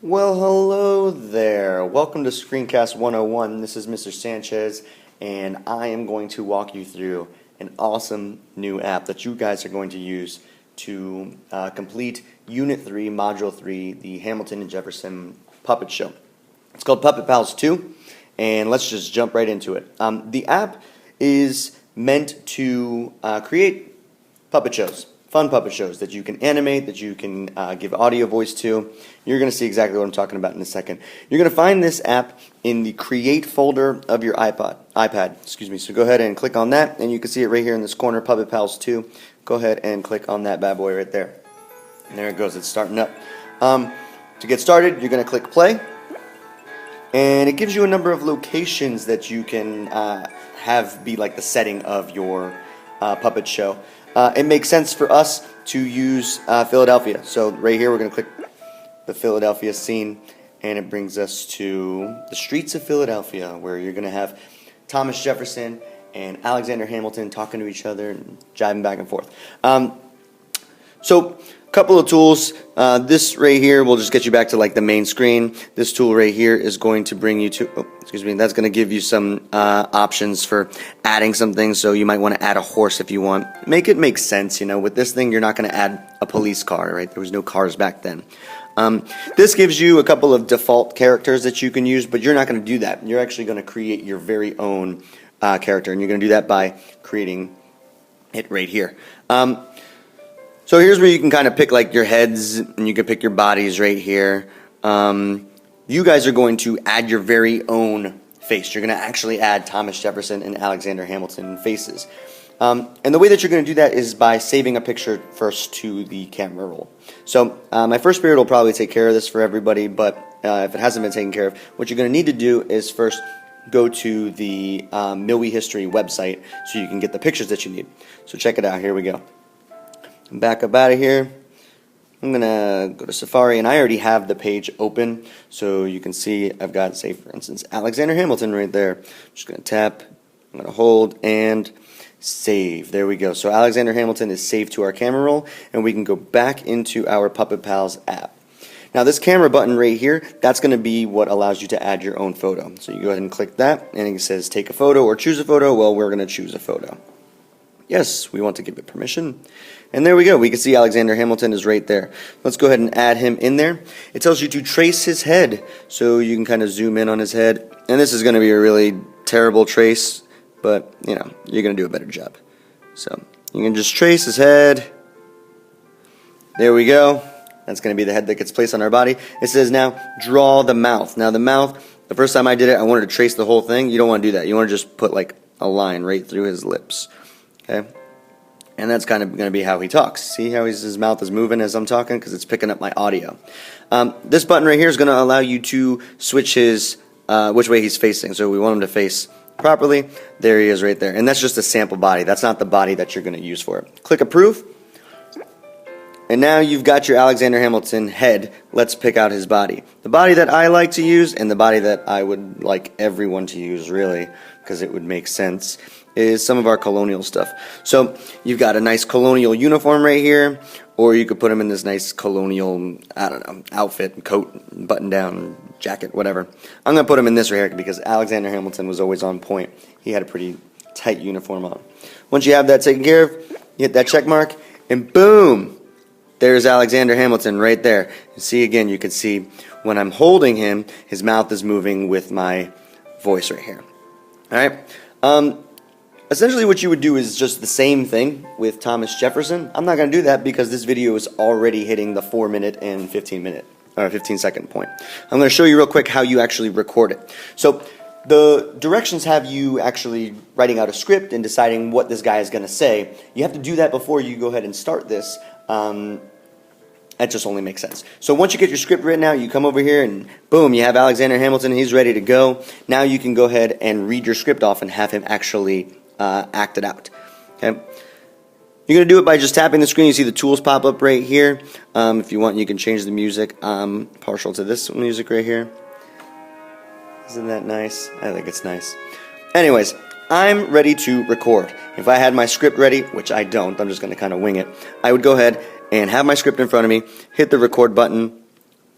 Well, hello there. Welcome to Screencast 101. This is Mr. Sanchez, and I am going to walk you through an awesome new app that you guys are going to use to complete Unit 3, Module 3, the Hamilton and Jefferson Puppet Show. It's called Puppet Pals 2, and let's just jump right into it. The app is meant to create puppet shows. Fun puppet shows that you can animate, that you can give audio voice to. You're going to see exactly what I'm talking about in a second. You're going to find this app in the Create folder of your iPad. So go ahead and click on that, and you can see it right here in this corner, Puppet Pals 2. Go ahead and click on that bad boy right there. And there it goes. It's starting up. To get started, you're going to click play, and it gives you a number of locations that you can have be like the setting of your puppet show. It makes sense for us to use Philadelphia. So right here we're going to click the Philadelphia scene, and it brings us to the streets of Philadelphia, where you're going to have Thomas Jefferson and Alexander Hamilton talking to each other and jiving back and forth. So a couple of tools. This right here will just get you back to like the main screen. This tool right here is going to bring you to, that's going to give you some options for adding some things. So you might want to add a horse if you want. Make it make sense, with this thing you're not going to add a police car, right? There was no cars back then. This gives you a couple of default characters that you can use, but you're not going to do that. You're actually going to create your very own character, and you're going to do that by creating it right here. So here's where you can kind of pick like your heads, and you can pick your bodies right here. You guys are going to add your very own face. You're going to actually add Thomas Jefferson and Alexander Hamilton faces. And the way that you're going to do that is by saving a picture first to the camera roll. So my first spirit will probably take care of this for everybody, but if it hasn't been taken care of, what you're going to need to do is first go to the Milwy History website so you can get the pictures that you need. So check it out. Here we go. Back up out of here. I'm going to go to Safari, and I already have the page open, so you can see I've got, say, for instance, Alexander Hamilton right there. I'm just going to tap, I'm going to hold, and save. There we go. So Alexander Hamilton is saved to our camera roll, and we can go back into our Puppet Pals app. Now this camera button right here, that's going to be what allows you to add your own photo. So you go ahead and click that, and it says take a photo or choose a photo. Well, we're going to choose a photo. Yes, we want to give it permission. And there we go. We can see Alexander Hamilton is right there. Let's go ahead and add him in there. It tells you to trace his head, so you can kind of zoom in on his head. And this is going to be a really terrible trace, but, you're going to do a better job. So you can just trace his head. There we go. That's going to be the head that gets placed on our body. It says now, draw the mouth. Now the mouth, the first time I did it, I wanted to trace the whole thing. You don't want to do that. You want to just put like a line right through his lips. Okay? And that's kind of going to be how he talks. See how his mouth is moving as I'm talking? Because it's picking up my audio. This button right here is going to allow you to switch his which way he's facing. So we want him to face properly. There he is right there. And that's just a sample body. That's not the body that you're going to use for it. Click Approve. And now you've got your Alexander Hamilton head. Let's pick out his body. The body that I like to use, and the body that I would like everyone to use, really, because it would make sense, is some of our colonial stuff. So you've got a nice colonial uniform right here, or you could put him in this nice colonial, outfit, coat, button down, jacket, whatever. I'm going to put him in this right here because Alexander Hamilton was always on point. He had a pretty tight uniform on. Once you have that taken care of, you hit that check mark, and boom! There's Alexander Hamilton right there. See, again, you can see when I'm holding him, his mouth is moving with my voice right here. All right? Essentially what you would do is just the same thing with Thomas Jefferson. I'm not going to do that because this video is already hitting the 4-minute and 15-second point. I'm going to show you real quick how you actually record it. So the directions have you actually writing out a script and deciding what this guy is going to say. You have to do that before you go ahead and start this. That just only makes sense. So once you get your script written out, you come over here and boom, you have Alexander Hamilton. He's ready to go. Now you can go ahead and read your script off and have him actually act it out. Okay. You're going to do it by just tapping the screen. You see the tools pop up right here. If you want, you can change the music. I'm partial to this music right here. Isn't that nice? I think it's nice. Anyways, I'm ready to record. If I had my script ready, which I don't, I'm just going to kind of wing it, I would go ahead and have my script in front of me, hit the record button,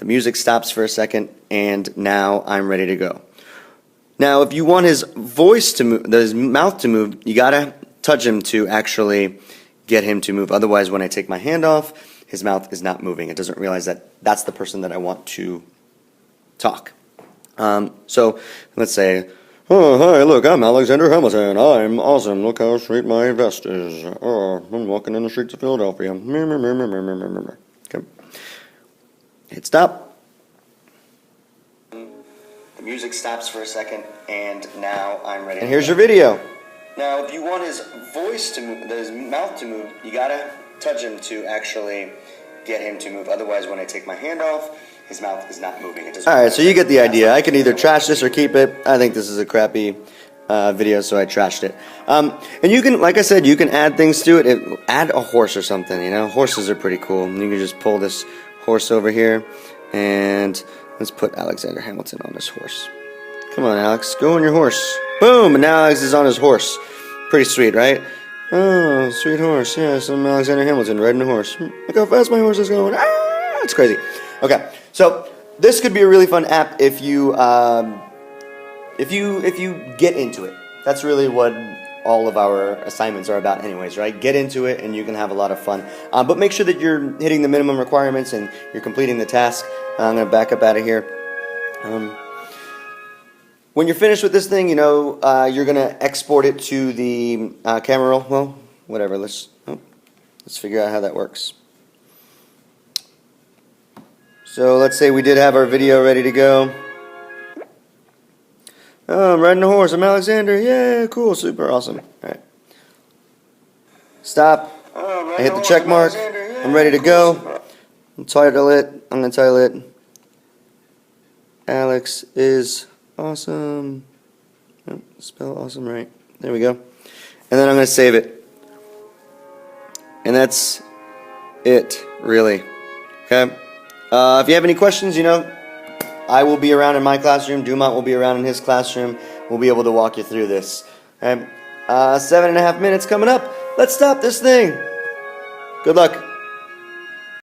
The music stops for a second, and now I'm ready to go. Now, if you want his voice to move, his mouth to move, you gotta touch him to actually get him to move. Otherwise, when I take my hand off, his mouth is not moving. It doesn't realize that that's the person that I want to talk. So let's say, oh, hi, look, I'm Alexander Hamilton. I'm awesome. Look how straight my vest is. Oh, I'm walking in the streets of Philadelphia. Okay. Hit stop. The music stops for a second, and now I'm ready. And here's your video. Now, if you want his voice to move, his mouth to move, you gotta touch him to actually get him to move. Otherwise, when I take my hand off, his mouth is not moving. Alright, so you get the idea. I can either trash this or keep it. I think this is a crappy video, so I trashed it. And you can, like I said, you can add things to it. Add a horse or something, you know. Horses are pretty cool. And you can just pull this horse over here, and let's put Alexander Hamilton on this horse. Come on, Alex, go on your horse. Boom, and now Alex is on his horse. Pretty sweet, right? Oh, sweet horse. Yes, I'm Alexander Hamilton riding a horse. Look how fast my horse is going. Ah, it's crazy. Okay, so this could be a really fun app if you get into it. That's really what all of our assignments are about anyways, right? Get into it and you can have a lot of fun. But make sure that you're hitting the minimum requirements and you're completing the task. I'm going to back up out of here. When you're finished with this thing, you know, you're going to export it to the camera roll. Well, whatever. Let's figure out how that works. So let's say we did have our video ready to go. Oh, I'm riding a horse. I'm Alexander. Yeah, cool, super awesome. All right. Stop. I hit the check mark. I'm ready to go. I'm going to title it Alex is awesome. Oh, spell awesome right. There we go. And then I'm going to save it. And that's it, really. Okay? If you have any questions, you know, I will be around in my classroom. Dumont will be around in his classroom. We'll be able to walk you through this. Okay? 7.5 minutes coming up. Let's stop this thing. Good luck.